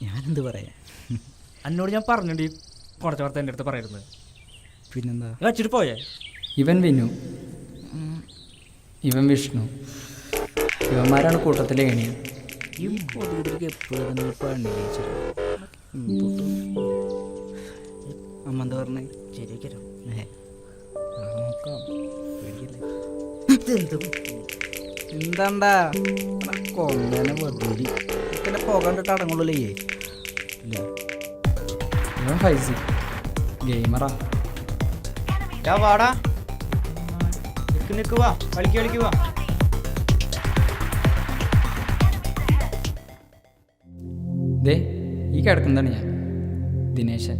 ഞാനെന്ത് പറയാ? എന്നോട് ഞാൻ പറഞ്ഞിട്ട് ഈ കുറച്ച് വാർത്ത എൻ്റെ അടുത്ത് പറയരുത്. പിന്നെന്താ? വെച്ചിട്ട് പോയേ. ഇവൻ വിനു, ഇവൻ വിഷ്ണു, ഇവന്മാരാണ് കൂട്ടത്തിലെ എണി. ഈ പൊതുകുതിരിക്ക് എപ്പോഴും പണി കഴിച്ചിട്ട് അമ്മ എന്താ പറഞ്ഞേ? ശരിയാക്കരോ നോക്കാം, പേടിക്കല്ലേ. എന്താണ്ടാ കൊന്നനെ വെറുതെ പിന്നെ പോകാണ്ടിട്ട് അടങ്ങുള്ളൂ. ഇല്ല ഇവൻ ഫൈസി ഗെയിമറാ. വാടാ, നിൽക്കുവാ, കളിക്കുവാ. ദേ ഈ കിടക്കുന്നതാണ് ഞാൻ, ദിനേശൻ.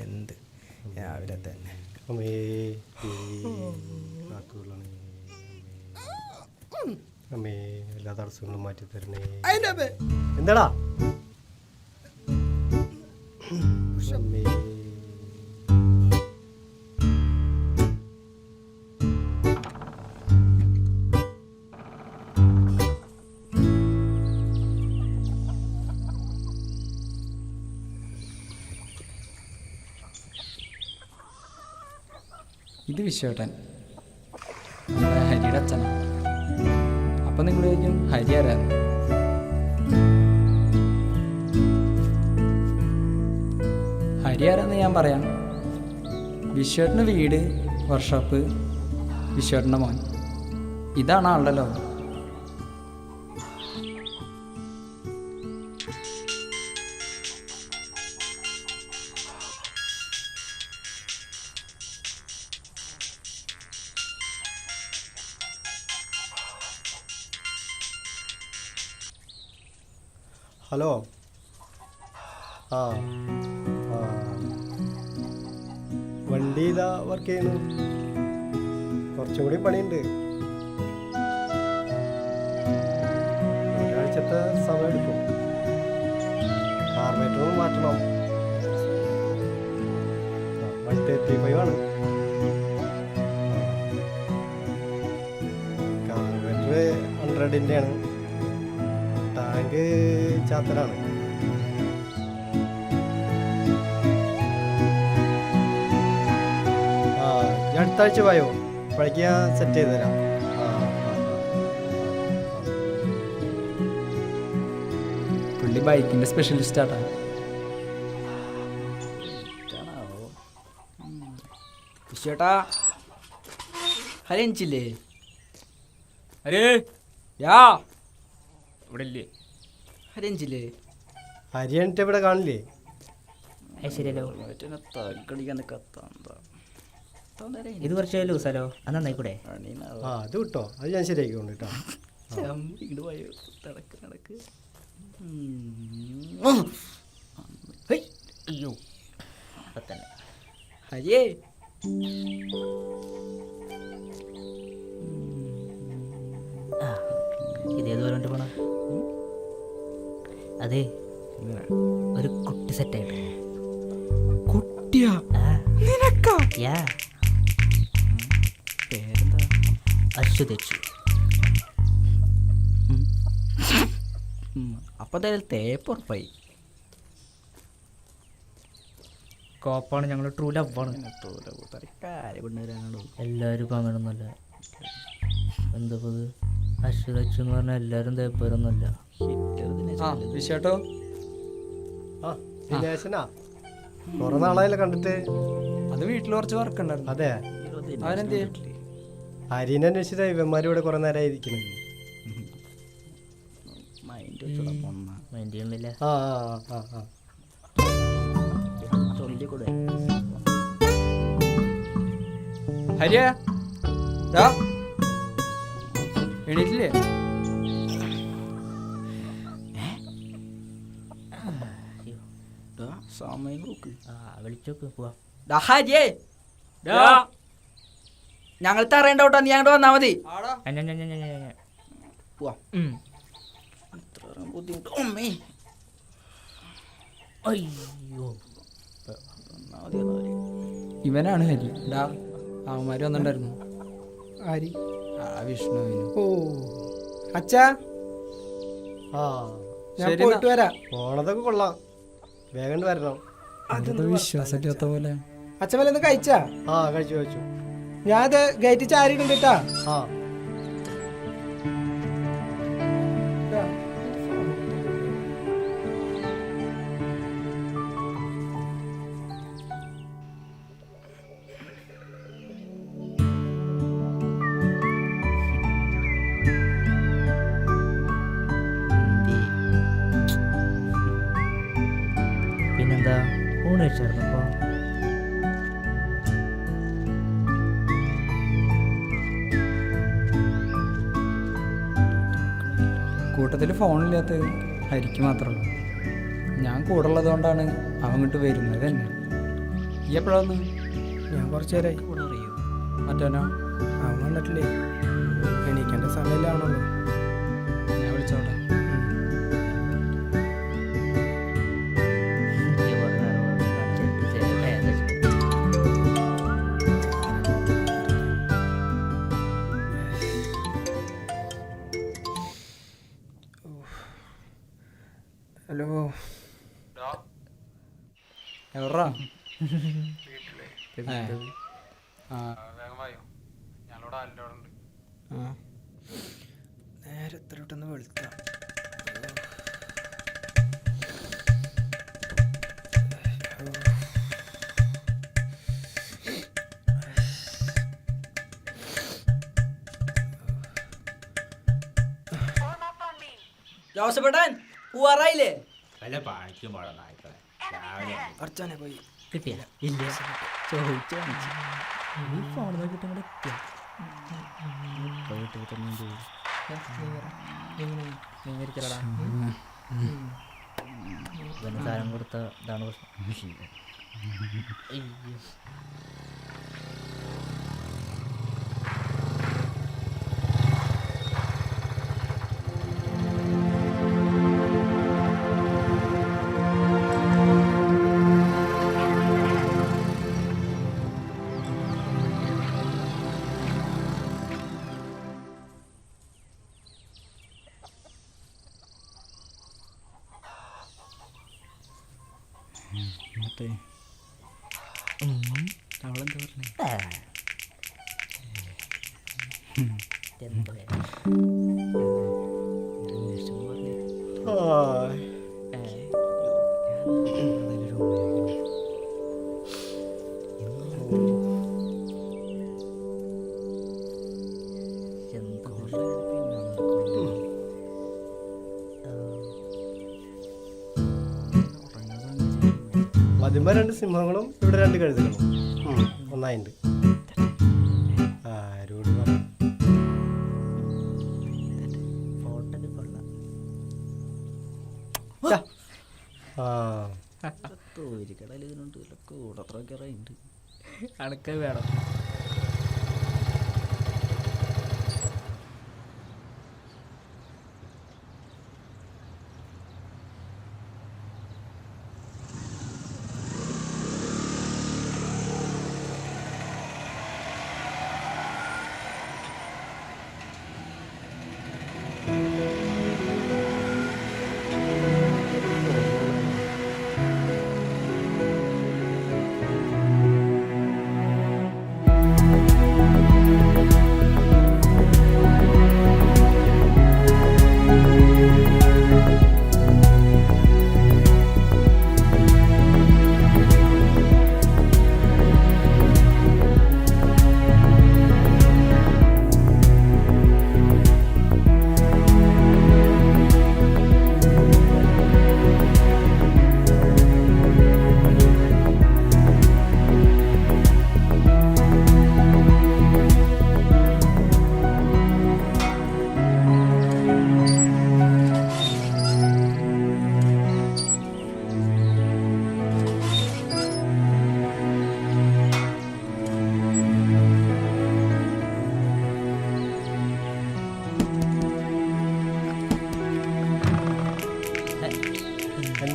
എന്ത് രാവിലെ തന്നെ അമ്മേ എല്ലാ തടസ്സങ്ങളും മാറ്റി തരണേ. എന്താടാ അമ്മേ? ഇത് വിശ്വേട്ടൻ, നമ്മുടെ ഹരിയുടെ അച്ഛനാണ്. അപ്പം നിങ്ങൾ ചോദിക്കും ഹരി ആരാന്ന്? ഹരി ആരാന്ന് ഞാൻ പറയാം. വിശ്വേട്ടൻ്റെ വീട്, വർക്ക്ഷോപ്പ്, വിശ്വേട്ടൻ്റെ മോൻ, ഇതാണ് ആളുടെ ലോകം. ഹലോ. ആ ആ വണ്ടിയിലാ വർക്ക് ചെയ്യുന്നു. കുറച്ചും കൂടി പണിയുണ്ട്. ഒരാഴ്ചത്തെ സമയമെടുക്കും. കാർബേറ്ററും മാറ്റണം. 135 ആണ്. കാർബേറ്റർ 100-ൻ്റെ ആണ്. ടാങ്ക് ചാത്തനാണ്. ആ അടുത്ത ആഴ്ച പോയോ? അപ്പോഴേക്ക് ഞാൻ സെറ്റ് ചെയ്ത് തരാം. പുള്ളി ബൈക്കിൻ്റെ സ്പെഷ്യലിസ്റ്റാട്ടാ. വിശ്വേട്ടാ ഹരിച്ചില്ലേ? അരേ യാ ഇവിടെ ഇല്ലേ? ഹരിച്ചില്ലേ? ഹരിയണിട്ട് ഇവിടെ കാണില്ലേ? ശരിയല്ലോ. ഇത് കുറച്ച് ലൂസാലോ, അത് നന്നായിക്കൂടെ? ആ അത് കിട്ടോ, അത് ഞാൻ ശരിയാക്കിക്കൊണ്ട് കേട്ടോ. ഇങ്ങോട്ട് പോയോ? നടക്ക്. അയ്യോ അപ്പം തന്നെ ഹരിയേ. ഇതേതുപോലെ പോണ? അതെ, ഒരു കുട്ടി സെറ്റായിട്ട്. കുട്ടിയാ? യാ, പേരെന്താ? അശ്വതേച്ചു. അപ്പം തന്നെ തേപ്പുറപ്പായി. കോപ്പാണ്, ഞങ്ങൾ ട്രൂ ലവാണ്. എല്ലാവരും ഇപ്പം അങ്ങനെയൊന്നുമല്ല. എന്താ ഇത് അശ്വതേച്ചു എന്ന് പറഞ്ഞാൽ എല്ലാവരും തേപ്പരൊന്നുമല്ല. വിശ്വേട്ടോ? ആ ദിനേശനാ, കുറെ നാളായല്ലോ കണ്ടിട്ട്. അത് വീട്ടിൽ കുറച്ച് വർക്ക് ഉണ്ടായിരുന്നു. അതെ, അവനെന്ത്? ഹരിനെ അന്വേഷിച്ച ഇവന്മാരും ഇവിടെ കുറെ നേരമായി ഇരിക്കുന്നു. മൈൻഡ് ചെയ്യണില്ല. ആ ആ ആ ചൊല്ലിക്കൂടെ? ഹരിയ എണീറ്റില്ലേ? സമയം നോക്ക്. ആ വിളിച്ചോക്ക് പോവാ. ഡാ ഹരിയേ, ഞങ്ങൾ തറയണ്ടോട്ടോ, നീ അങ്ങോട്ട് വന്നാ മതി. പോവാം. ഇത്ര ബുദ്ധിമുട്ട് അമ്മേ. അയ്യോ ഇവനാണ് ഹരി. ഡാ അവന്മാര് വന്നിട്ടുണ്ടായിരുന്നു. ആരി? ആ വിഷ്ണുവിനും. ഓ അച്ഛാ, ആ ഞാൻ ശരി പോയിട്ട് വരാം. പോണതൊക്കെ കൊള്ളാം, വേഗം വരണം. അതെന്താ വിശ്വാസമില്ലാത്ത പോലെ? അച്ഛൻ വല്ലതും കഴിച്ചാ? ആ കഴിച്ചു. ഞാനത് ഗേറ്റ് ചാരിയിട്ടുണ്ട് കേട്ടാ. ആ പിന്നെന്താ ഊണ് കഴിച്ചായിരുന്നു അപ്പോൾ? കൂട്ടത്തിൽ ഫോണില്ലാത്ത ഹരിക്ക് മാത്രമേ ഉള്ളൂ. ഞാൻ കൂടെ ഉള്ളത് കൊണ്ടാണ് അവൻ ഇങ്ങോട്ട് വരുന്നത് തന്നെ. ഈ എപ്പോഴാ വന്ന്? ഞാൻ കുറച്ച് നേരമായി. മറ്റോനോ? അവൻ വന്നിട്ടില്ലേ? എണീക്കേണ്ട സമയമില്ലാണല്ലോ. ഞാൻ വിളിച്ചോട്ടെ. ഹലോ, എവിടാ? നേരെ എത്ര വിട്ടെന്ന് വെളുത്ത. ജോസഫേട്ടൻ പൂവാറായില്ലേ? അർച്ചനെ പോയി കിട്ടിയില്ല. ഇല്ല ചോദിച്ചു ഫോൺ നോക്കിയിട്ട് ഇങ്ങോട്ട് എത്തിയ പോയിട്ട് നീങ്ങരിക്കലടാ. ഇവന് സാധനം കൊടുത്ത ഇതാണ് പ്രശ്നം. അയ്യോ അവളെന്താ പറഞ്ഞേ? എന്ത് മതിമ 2 സിംഹങ്ങളും ഇവിടെ 2 കഴുതകളും ഒന്നായിണ്ട്. ആരോട് പറഞ്ഞു? ഫോട്ടോക്ക് കൊള്ളാം. തോരിക്കടലുണ്ട് കൂടത്രൊക്കെ ഉണ്ട്. അണക്ക് വേണം.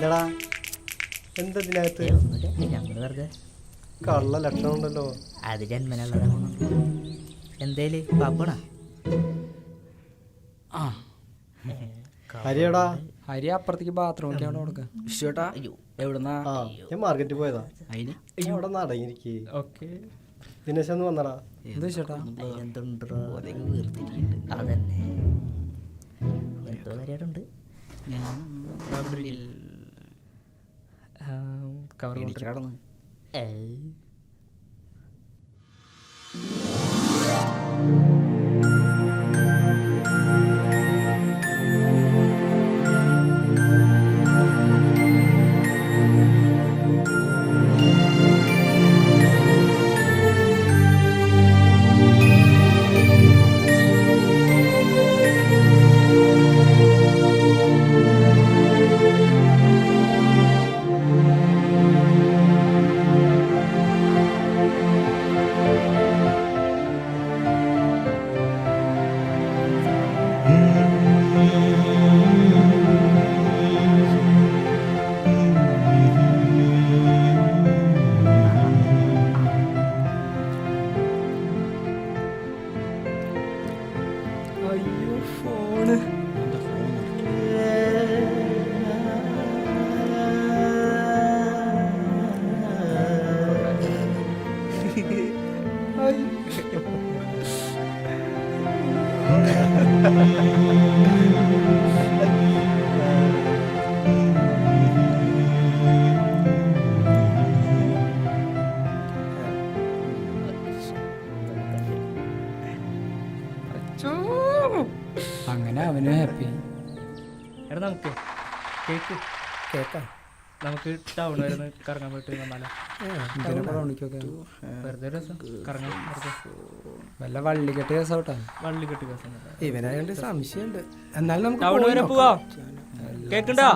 എന്താടാ എന്താ ഇതിനകത്ത് ഞങ്ങൾ വെറുതെ കള്ള ലക്ഷണം ഉണ്ടല്ലോ. അത് ജന്മനുള്ളതാണ്. എന്തേലും പാപ്പണ ഹരിയടാ. ഹരി അപ്പുറത്തേക്ക് ബാത്റൂമിലേക്ക് അവിടെ കൊടുക്കുക. ഇഷ്ടേട്ടാ എവിടുന്നാ? ആ ഞാൻ മാർക്കറ്റിൽ പോയതാ. അതിന് അവിടെ നിന്ന് അടങ്ങിയിരിക്കേ. ഓക്കെ. ദിനേശ് ഒന്ന് വന്നടാ. എന്താ ചേട്ടാ വേർതിരിക്കുന്നുണ്ട്. അതന്നെ എന്തോ കാര്യമായിട്ടുണ്ട്. കവർ കടന്നു അയ്യോ ഫോണ്. അങ്ങനെ അവനും ഹാപ്പി. എടാ നമുക്ക് കേക്ക് കേക്കാം. നമുക്ക് ടൗൺ വരെ ഒന്ന് കറങ്ങാൻ പോയിട്ട് വന്നാലോ? ടൗണിക്കൊക്കെ വെറുതെ ഒരു രസം കറങ്ങാൻ. വെറുതെ വല്ല വള്ളിക്കെട്ട് കേസോട്ടാ. വള്ളി കെട്ടി രസം. ഇവനായോണ്ട് സംശയമുണ്ട്. എന്നാലും നമുക്ക് ടൗൺ വരെ പോവാ. കേക്കുണ്ടോ?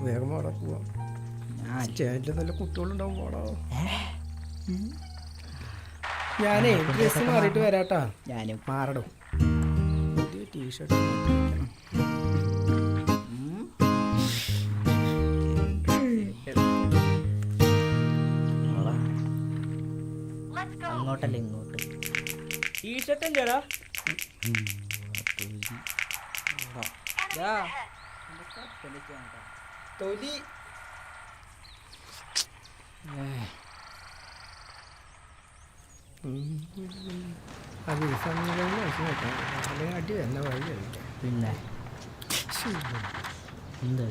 വേഗം പോടാ പോവാം. സ്റ്റേജിൽ നല്ല കുട്ടികളുണ്ടാവും. പോടാ. ഞാനേ ഡ്രസ് മാറിയിട്ട് വരാട്ടാ. ഞാനും മാറടും. ടീഷർട്ട് അങ്ങോട്ടല്ല ഇങ്ങോട്ട്. ടീഷർട്ട് അല്ലേടാ? തൊലി. അത് അടി എന്ന വഴി പിന്നെ എന്ത്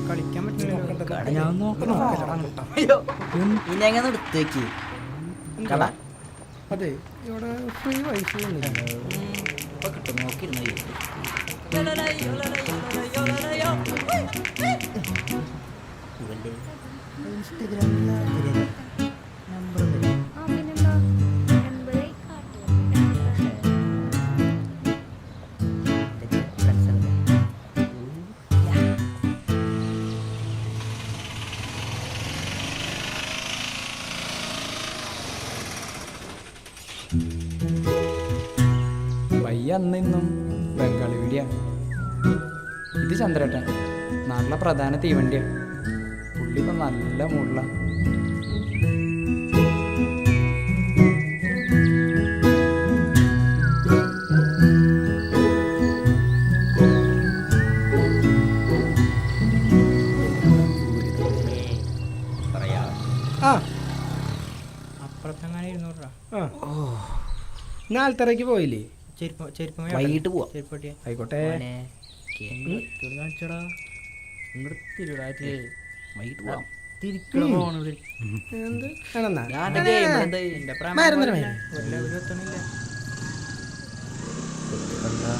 കളിക്കാൻ പറ്റില്ല. ഞാൻ നോക്കണം. പിന്നെ എങ്ങനെ എടുത്ത് വെക്ക് കട. അതെ ഇവിടെ ഫ്രീ വൈഫൈ ഒന്നും ഇപ്പൊ കിട്ടും. നോക്കിയിരുന്നു ഇൻസ്റ്റഗ്രാമിൽ നമ്പർ പയ്യ അന്നും ബംഗാളി വീടിയാണ്. ഇത് ചന്ദ്രേട്ടൻ, നാട്ടിലെ പ്രധാന തീവണ്ടിയാണ്. പുള്ളി ഇപ്പം നല്ല മുള്ള. അപ്പുറത്തങ്ങനെ 200 രൂപ. നാലത്തരയ്ക്ക് പോയില്ലേ? വൈകിട്ട് പോവാ. ആയിക്കോട്ടെ. കാണിച്ചടാ ഇങ്ങോട്ട് തിരുടാറ്റില്ലേ? വൈകിട്ട് പോവാം. തിരിക്കണ ഫോണിവിടെ എന്ത് ആണെന്നാ? ഞാൻ game എന്റെ മരുന്നിന് ഒരു ലെവൽ എത്തണില്ല. എന്താ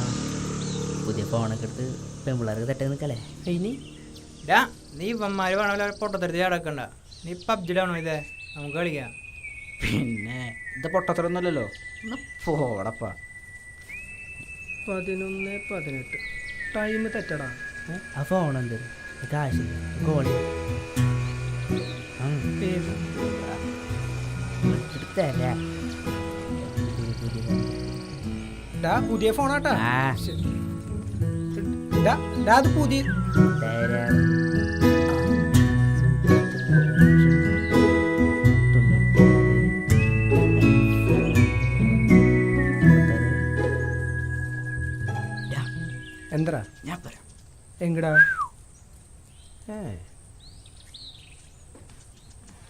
പുതിയ ഫോണൊക്കെ എടുത്ത് പെൺപിള്ളേർക്ക് തെറ്റാൻ നിൽക്കല്ലേ? ഇനി നീ ഇവന്മാര് വേണമല്ലോ പൊട്ടത്തരത്തിൽ അടക്കണ്ട. നീ പബ്ജിയിലാണോ ഇതേ? നമുക്ക് കളിക്കാം. പിന്നെ ഇത് പൊട്ടത്തരൊന്നുമല്ലല്ലോ. ഒന്ന് പോടപ്പാ. 11:18 ടൈം തെറ്റടാ. ആ ഫോൺ എന്ത് കാശ് ഗോളി തരാ. പുതിയ ഫോണാട്ടാ. ആ അത് പുതിയ തരാം. എന്താ ഞാൻ പറയാം. എങ്ങടാ?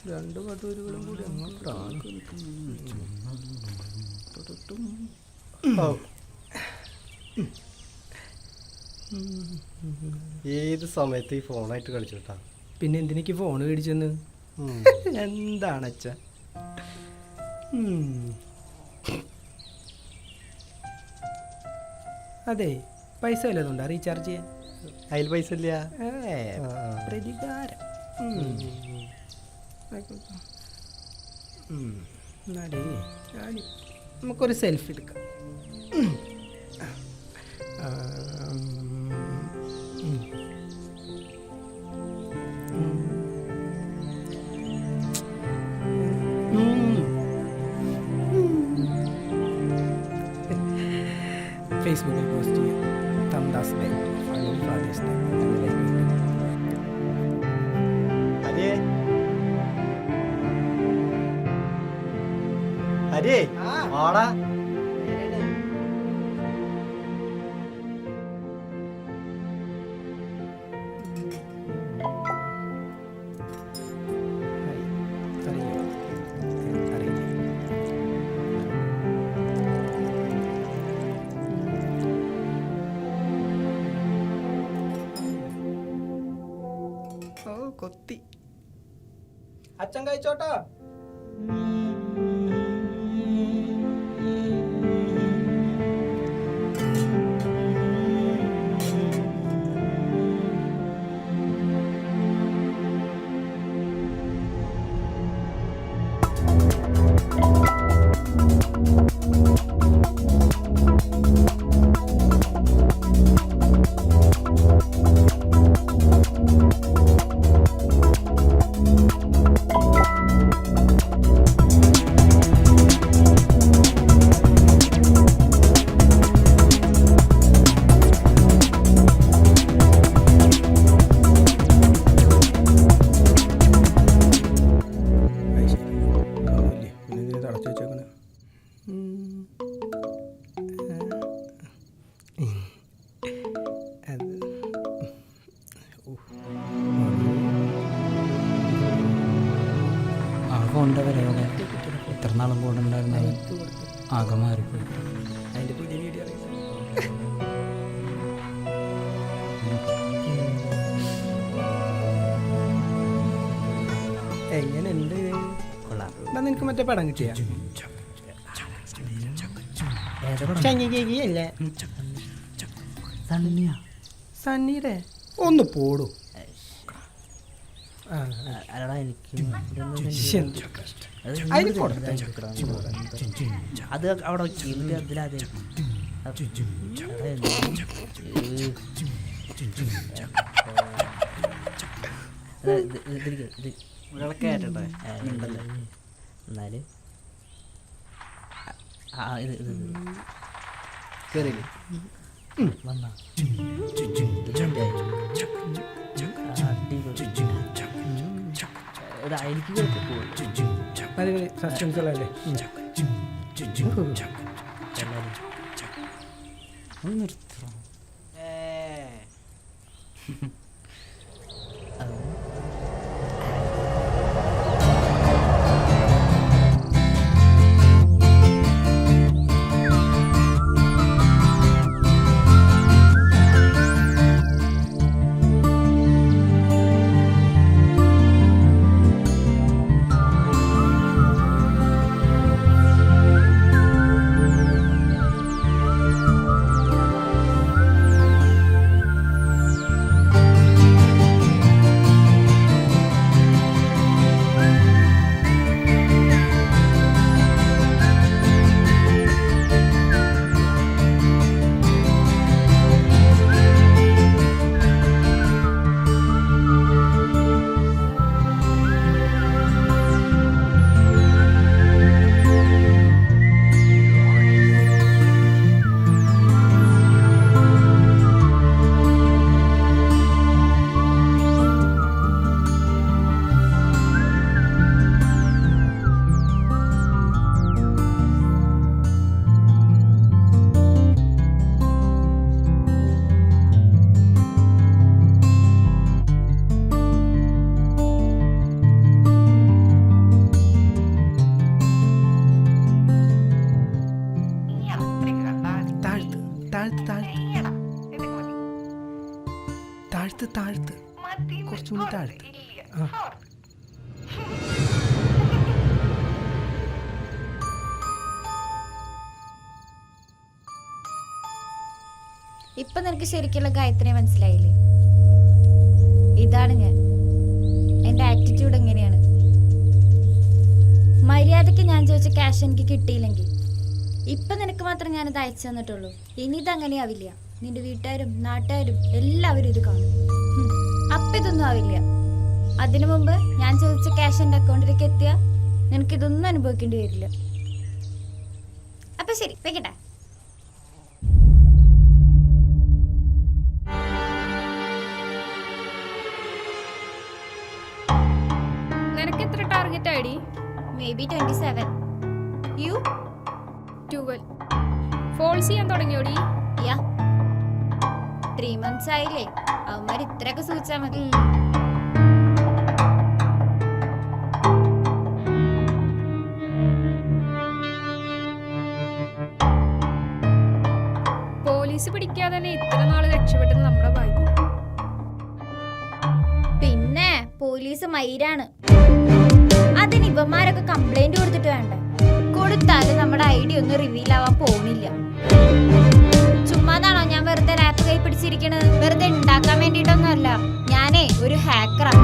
രണ്ട് പട്ടൂരുകളും കൂടി അങ്ങോട്ടാണ്. ഏത് സമയത്ത് ഈ ഫോണായിട്ട് കളിച്ചു കേട്ടാ. പിന്നെ എന്തിനേക്ക് ഫോൺ മേടിച്ചെന്ന്? എന്താണ് അച്ഛ? അതെ, പൈസ വല്ലതുണ്ടോ റീചാർജ് ചെയ്യാൻ? അതിൽ പൈസ ഇല്ല. പ്രതികാരം. എന്നാലേ നമുക്കൊരു സെൽഫി എടുക്കാം. ഫേസ്ബുക്കിൽ പോസ്റ്റ് ചെയ്യാം. തംദാസ് ഡേ, ഫാദേഴ്സ് ഡേ. ഹരിയേ, ഹരിയേ, ആടാ. കൊത്തി അച്ഛൻ കഴിച്ചോട്ടോ. ഫോണിൻ്റെ വിലയോടെ എത്ര നാളും കൂടുണ്ടായിരുന്നത് ആകെ മാറിപ്പോയി. അതിൻ്റെ പുതിയ വീഡിയോ എങ്ങനെയുണ്ട്? കൊള്ളാം. എന്നാ നിനക്ക് മറ്റേ പടം കിട്ടിയ അല്ലേ? സണ്ണിയാ? സണ്ണീടെ ഒന്ന് പോടും. അല്ലടാ എനിക്ക് അതിന് കൊടുത്തേ. അത് അവിടെ അതിലതെ കേട്ടെ എന്നാല് കയറിയില്ലേ വന്നാ എനിക്ക് സസ്പെൻസ് അല്ലേ? നിർത്തണം. താഴത്ത് കുറച്ചും കൂടി താഴത്ത്. ഇപ്പൊ നിനക്ക് ശരിക്കുള്ള ഗായത്രിയെ മനസ്സിലായില്ലേ? ഇതാണ് ഞാൻ. എന്റെ ആറ്റിറ്റ്യൂഡ് എങ്ങനെയാണ്? മര്യാദക്ക് ഞാൻ ചോദിച്ച ക്യാഷ് എനിക്ക് കിട്ടിയില്ലെങ്കിൽ ഇപ്പൊ നിനക്ക് മാത്രം ഞാനത് അയച്ചു തന്നിട്ടുള്ളൂ. ഇനി ഇതങ്ങനെയാവില്ല. നിന്റെ വീട്ടുകാരും നാട്ടുകാരും എല്ലാവരും ഇത് കാണും. അപ്പൊ ഇതൊന്നും ആവില്ല. അതിനു മുമ്പ് ഞാൻ ചോദിച്ച ക്യാഷ് എന്റെ അക്കൗണ്ടിലേക്ക് എത്തിയാ നിനക്കിതൊന്നും അനുഭവിക്കേണ്ടി വരില്ല. അപ്പൊ ശരി, വെക്കട്ടെ. നിനക്ക് എത്ര target ID? Maybe 27. You? 12. Follows ചെയ്യാൻ തുടങ്ങിയോടി? Yeah. 3 months ആയില്ലേ? അവന്മാർ ഇത്രയൊക്കെ സൂചിച്ചാ മതി. പോലീസ് പിടിക്കാതെ തന്നെ ഇത്ര നാള് രക്ഷപ്പെട്ടത് നമ്മുടെ ഭാഗ്യം. പിന്നെ പോലീസ് മയിരാണ്. അതിന് ഇവന്മാരൊക്കെ കംപ്ലൈന്റ് കൊടുത്തിട്ട് വേണ്ട. കൊടുത്താല് നമ്മുടെ ഐഡിയ ഒന്നും റിവീൽ ആവാൻ പോണില്ല. ചുമ്മാതാണോ ഞാൻ വെറുതെ ലാപ്പ് കൈ പിടിച്ചിരിക്കണത്? വെറുതെ ഉണ്ടാക്കാൻ വേണ്ടിട്ടൊന്നും അല്ല. ഞാനേ ഒരു ഹാക്കറാണ്.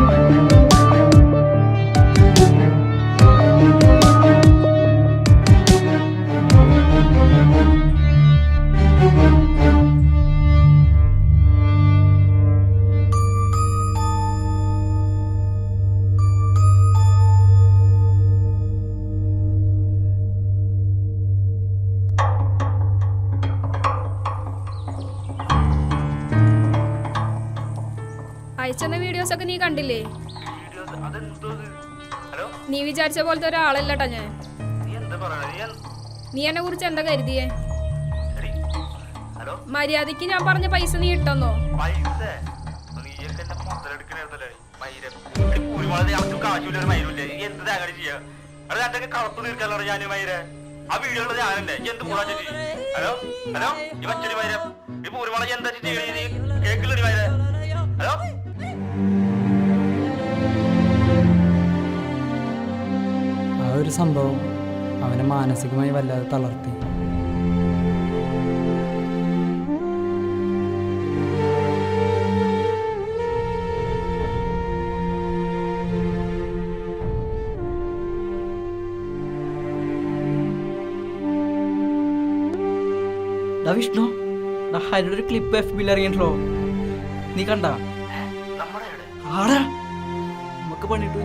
അയച്ചെന്ന വീഡിയോസ് ഒക്കെ നീ കണ്ടില്ലേ? നീ വിചാരിച്ച പോലത്തെ ഒരാളല്ലട്ടാ ഞാൻ. നീ എന്നെ കുറിച്ച് എന്താ കരുതിയേ? മര്യാദക്ക് ഞാൻ പറഞ്ഞ പൈസ നീ ഇട്ടെന്നോ? ആ ഒരു സംഭവം അവനെ മാനസികമായി വല്ലാതെ തളർത്തി. വിഷ്ണു, ഹരിയുടെ ഒരു ക്ലിപ്പ് FB-ൽ ഇറങ്ങിയിട്ടോ? നീ കണ്ട? ആടാ നമുക്ക് പണിട്ടു.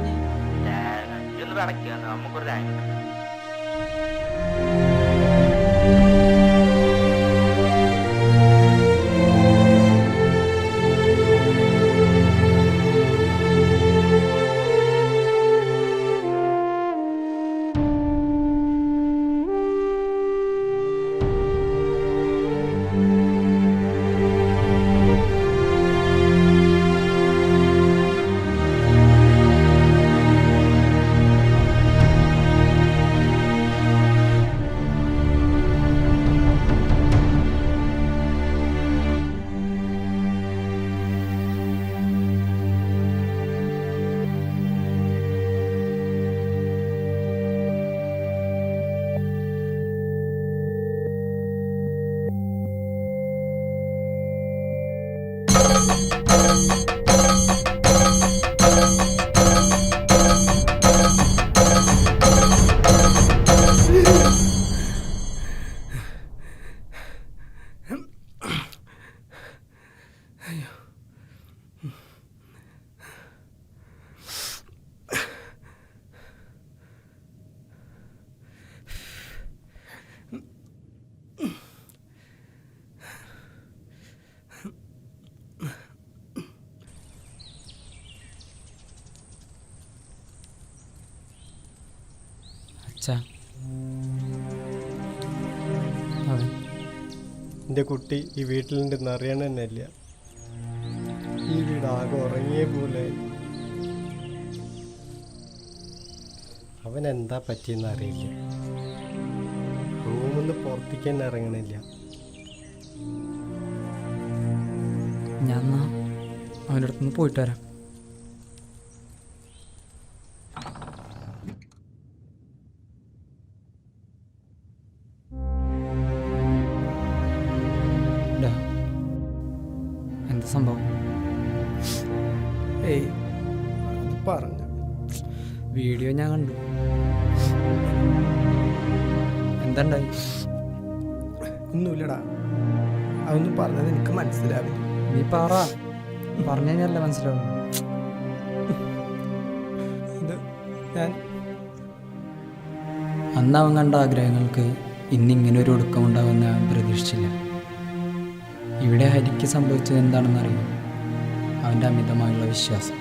എൻ്റെ കുട്ടി ഈ വീട്ടിലുണ്ടെന്ന് അറിയണ തന്നെ ഇല്ല. ഈ വീട് ആകെ ഉറങ്ങിയ പോലെ. അവൻ എന്താ പറ്റിയെന്ന് അറിയില്ല. റൂമിൽ നിന്ന് പുറത്തേക്ക് തന്നെ ഇറങ്ങണില്ല. ഞാൻ അവൻ്റെ അടുത്തുനിന്ന് പോയിട്ട് വരാം. ഡാ, എന്താ സംഭവം? ഏയ് അത് പറഞ്ഞ വീഡിയോ ഞാൻ കണ്ടു. എന്താണ്ടായി? ഒന്നുമില്ലടാ, അതൊന്നും പറഞ്ഞത് എനിക്ക് മനസ്സിലാവില്ല. നീ പറഞ്ഞു കഴിഞ്ഞാലേ മനസ്സിലാവും. ഇത് ഞാൻ അന്ന് അവൻ കണ്ട ആഗ്രഹങ്ങൾക്ക് ഇന്നിങ്ങനെ ഒരു ഒടുക്കമുണ്ടാകുമെന്ന് അവൻ പ്രതീക്ഷിച്ചില്ല. ഇവിടെ ഹരിക്ക് സംഭവിച്ചത് എന്താണെന്നറിയാം, അവൻ്റെ അമിതമായുള്ള വിശ്വാസം.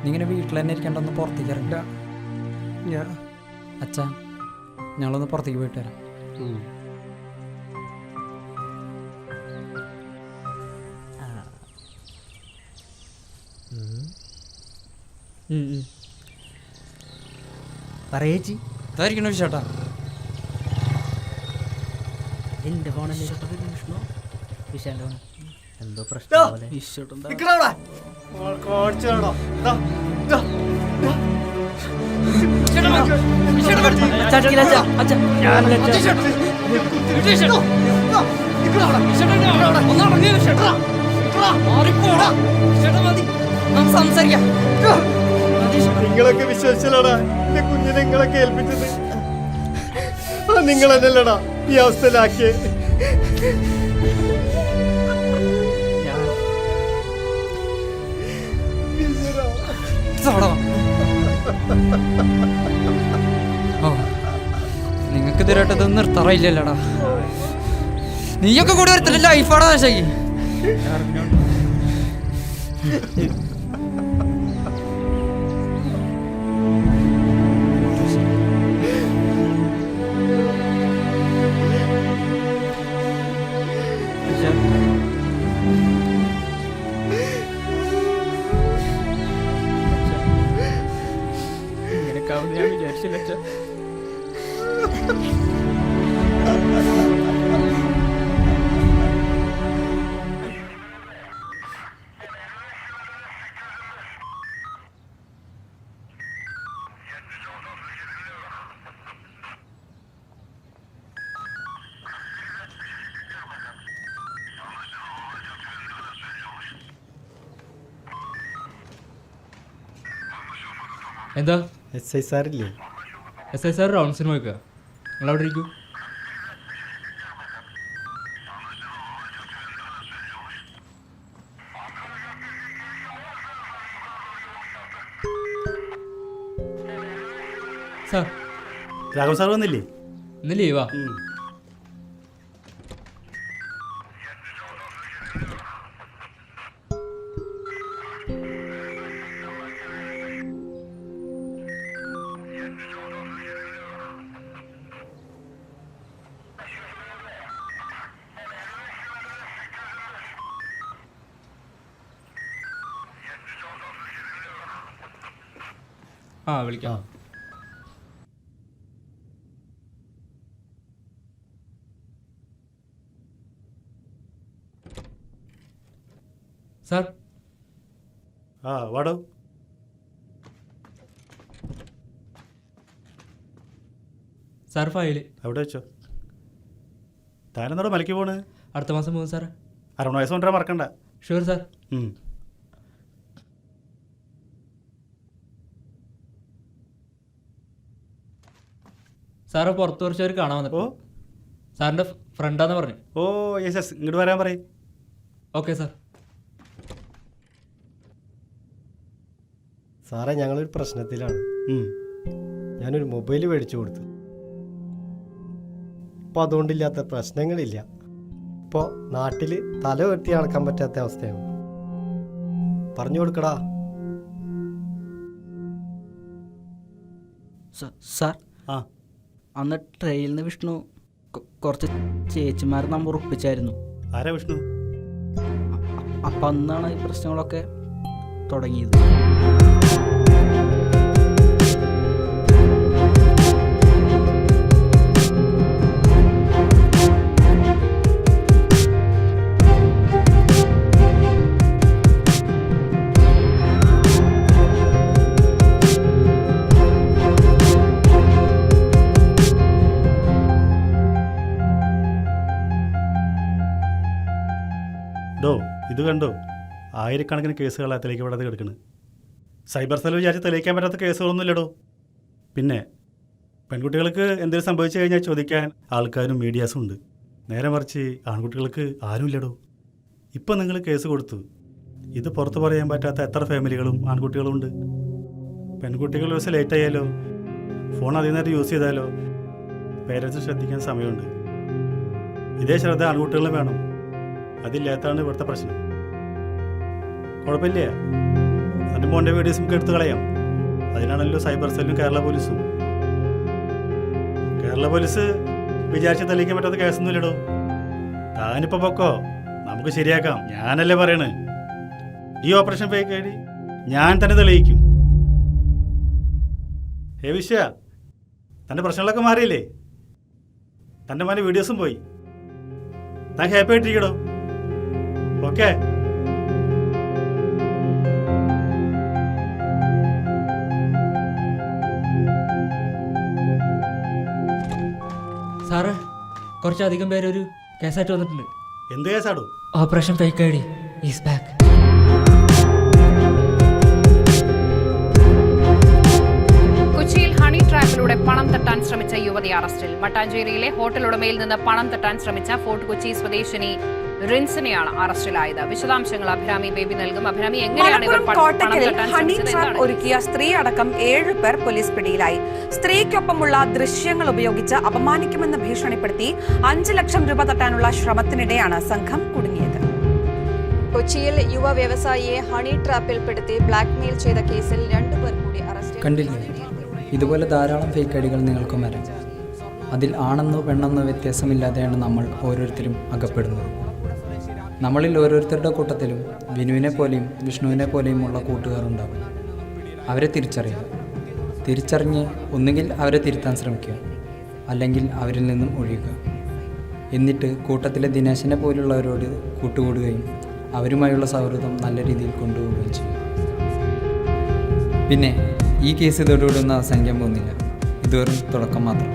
നീങ്ങനെ വീട്ടിൽ തന്നെ ഇരിക്കേണ്ടൊന്ന് പുറത്തേക്ക് ഇറങ്ങില്ല. ഞാൻ അച്ഛാ, ഞങ്ങളൊന്ന് പുറത്തേക്ക് പോയിട്ട് വരാം. പറയേച്ചി ഇതായിരിക്കണോ വിശേട്ടാ? എൻ്റെ ഫോണല്ലേ വിഷ്ണു? വിശാൻ്റെ ഫോൺ എന്തോ പ്രശ്നം പോലെ. നിങ്ങളൊക്കെ വിശ്വസിച്ചല്ലടാ എന്റെ കുഞ്ഞിനെ നിങ്ങളൊക്കെ ഏൽപ്പിച്ചത്. നിങ്ങൾ എന്നല്ലടാ ഈ അവസ്ഥയിലാക്കിയേ. നിങ്ങൾക്ക് ഇതുവരായിട്ടത് നിർത്താറില്ലല്ലോടാ. നീയൊക്കെ കൂടി വരത്തില്ല ലൈഫാടാ ശരി. ഇങ്ങനെയൊക്കെ ഞാൻ വിചാരിച്ചില്ല. എന്താ SI സാറില്ലേ? SI സാർ റൗണ്ട്സിന് പോയിക്കുക. നിങ്ങളവിടെ ഇരിക്കൂ. സാർ രാഘവൻ സാർ വന്നില്ലേ? ഇന്ന് ലീവാ. ആ വിളിക്കാം. സാർ വാടോ. സാർ ഫയല് അവിടെ വെച്ചോ. താനെന്നോട് മലയ്ക്ക് പോണ്? അടുത്ത മാസം പോകും സാർ. അരവണ വയസ്സ് കൊണ്ടുവരാൻ മറക്കണ്ട. Sure sir. സാറ് പുറത്ത് കുറച്ചവർ കാണാൻ വന്നിട്ട്. സാറിൻ്റെ ഫ്രണ്ടാന്ന് പറഞ്ഞു. ഓ യെസ്, ഇങ്ങോട്ട് വരാൻ പറയും. Okay sir. സാറേ, ഞങ്ങളൊരു പ്രശ്നത്തിലാണ്. ഞാനൊരു മൊബൈൽ മേടിച്ചു കൊടുത്തു. ഇപ്പോൾ അതുകൊണ്ടില്ലാത്ത പ്രശ്നങ്ങളില്ല. ഇപ്പോൾ നാട്ടിൽ തല വെട്ടി നടക്കാൻ പറ്റാത്ത അവസ്ഥയാണ്. പറഞ്ഞു കൊടുക്കടാ. സാർ, ആ അന്ന് ട്രെയിനിൽ നിന്ന് വിഷ്ണു കുറച്ച് ചേച്ചിമാർ നമ്പർ ഒപ്പിച്ചായിരുന്നു. ആരാ വിഷ്ണു? അപ്പം അന്നാണ് ഈ പ്രശ്നങ്ങളൊക്കെ തുടങ്ങിയത്. കണ്ടോ, ആയിരക്കണക്കിന് കേസുകളാണ് തെളിയിക്കപ്പെടാതെ കിടക്കുന്നത്. സൈബർ സെൽ വിചാരിച്ച് തെളിയിക്കാൻ പറ്റാത്ത കേസുകളൊന്നും ഇല്ലടോ. പിന്നെ പെൺകുട്ടികൾക്ക് എന്തെങ്കിലും സംഭവിച്ചു കഴിഞ്ഞാൽ ചോദിക്കാൻ ആൾക്കാരും മീഡിയാസും ഉണ്ട്. നേരെ മറിച്ച് ആൺകുട്ടികൾക്ക് ആരുമില്ലടോ. ഇപ്പം നിങ്ങൾ കേസ് കൊടുത്തു, ഇത് പുറത്ത് പറയാൻ പറ്റാത്ത എത്ര ഫാമിലികളും ആൺകുട്ടികളും ഉണ്ട്. പെൺകുട്ടികൾ ഒരു ദിവസം ലേറ്റ് ആയാലോ, ഫോൺ അധികം നേരം യൂസ് ചെയ്താലോ പേരൻസ് ശ്രദ്ധിക്കാൻ സമയമുണ്ട്. ഇതേ ശ്രദ്ധ ആൺകുട്ടികളും വേണം. അതില്ലാത്തതാണ് ഇവിടുത്തെ പ്രശ്നം. കുഴപ്പമില്ല, അതിൻ്റെ മോൻ്റെ വീഡിയോസ് നമുക്ക് എടുത്ത് കളയാം. അതിനാണല്ലോ സൈബർ സെല്ലും കേരള പോലീസും. കേരള പോലീസ് വിചാരിച്ച് തെളിയിക്കാൻ പറ്റാത്ത കേസൊന്നും ഇല്ലടോ. താനിപ്പോൾ പൊക്കോ, നമുക്ക് ശരിയാക്കാം. ഞാനല്ലേ പറയണേ, ഈ ഓപ്പറേഷൻ ഫേക്ക് ഐ ഡി ഞാൻ തന്നെ തെളിയിക്കും. ഹേ വിശ്വ, തൻ്റെ പ്രശ്നങ്ങളൊക്കെ മാറിയില്ലേ? തൻ്റെ മോൻ്റെ വീഡിയോസും പോയി. താൻ ഹാപ്പി ആയിട്ടിരിക്കടോ. ഓക്കെ. സാറേ, കുറച്ചധികം പേരൊരു കേസായിട്ട് വന്നിട്ടുണ്ട്. എന്ത് കേസാടോ? Operation fake I D is back. കൊച്ചിയിൽ ഹണി ട്രാപ്പിലൂടെ പണം തട്ടാൻ ശ്രമിച്ച യുവതി അറസ്റ്റിൽ. മട്ടാഞ്ചേരിയിലെ ഹോട്ടൽ ഉടമയിൽ നിന്ന് പണം തട്ടാൻ ശ്രമിച്ച ഫോർട്ട് കൊച്ചി സ്വദേശിനി റിൻസിനെയാണ് അറസ്റ്റിലായത്. വിശദാംശങ്ങൾ അഭിരാമി ബേബി നൽകും. അഭിരാമി, എങ്ങനെയാണ് ഇവർ കോട്ടക്കലിൽ ഹണി ട്രാപ്പ് ഒരുക്കിയ സ്ത്രീ അടക്കം 7 പേർ പോലീസ് പിടിയിലായി. സ്ത്രീക്കൊപ്പമുള്ള ദൃശ്യങ്ങൾ ഉപയോഗിച്ച് അപമാനിക്കുമെന്ന് ഭീഷണിപ്പെടുത്തി 5 ലക്ഷം രൂപ തട്ടാനുള്ള ശ്രമത്തിനിടെയാണ് സംഘം കുടുങ്ങിയത്. കൊച്ചിയിൽ യുവ വ്യവസായിയെ ഹണി ട്രാപ്പിൽപ്പെടുത്തി ബ്ലാക്ക്മെയിൽ ചെയ്ത കേസിൽ 2 പേർ കൂടി അറസ്റ്റ്. കണ്ടില്ലേ, ഇതുപോലെ ധാരാളം ഫേക്ക് ഐഡികൾ നിങ്ങൾക്കും വരാം. അതിൽ ആണെന്നോ പെണ്ണെന്നോ വ്യത്യാസമില്ലാതെയാണ് നമ്മൾ ഓരോരുത്തരും അകപ്പെടുന്നത്. നമ്മളിൽ ഓരോരുത്തരുടെ കൂട്ടത്തിലും വിനുവിനെ പോലെയും വിഷ്ണുവിനെ പോലെയുമുള്ള കൂട്ടുകാരുണ്ടാകും. അവരെ തിരിച്ചറിഞ്ഞ് ഒന്നുകിൽ അവരെ തിരുത്താൻ ശ്രമിക്കുക, അല്ലെങ്കിൽ അവരിൽ നിന്നും ഒഴിയുക. എന്നിട്ട് കൂട്ടത്തിലെ ദിനേശനെ പോലുള്ളവരോട് കൂട്ടുകൂടുകയും അവരുമായുള്ള സൗഹൃദം നല്ല രീതിയിൽ കൊണ്ടുപോവുകയും ചെയ്യും. പിന്നെ ഈ കേസ് ഇതോടുകൂടി ഒന്നും അവസാനിക്കാൻ പോകുന്നില്ല. ഇത് വെറും തുടക്കം മാത്രം.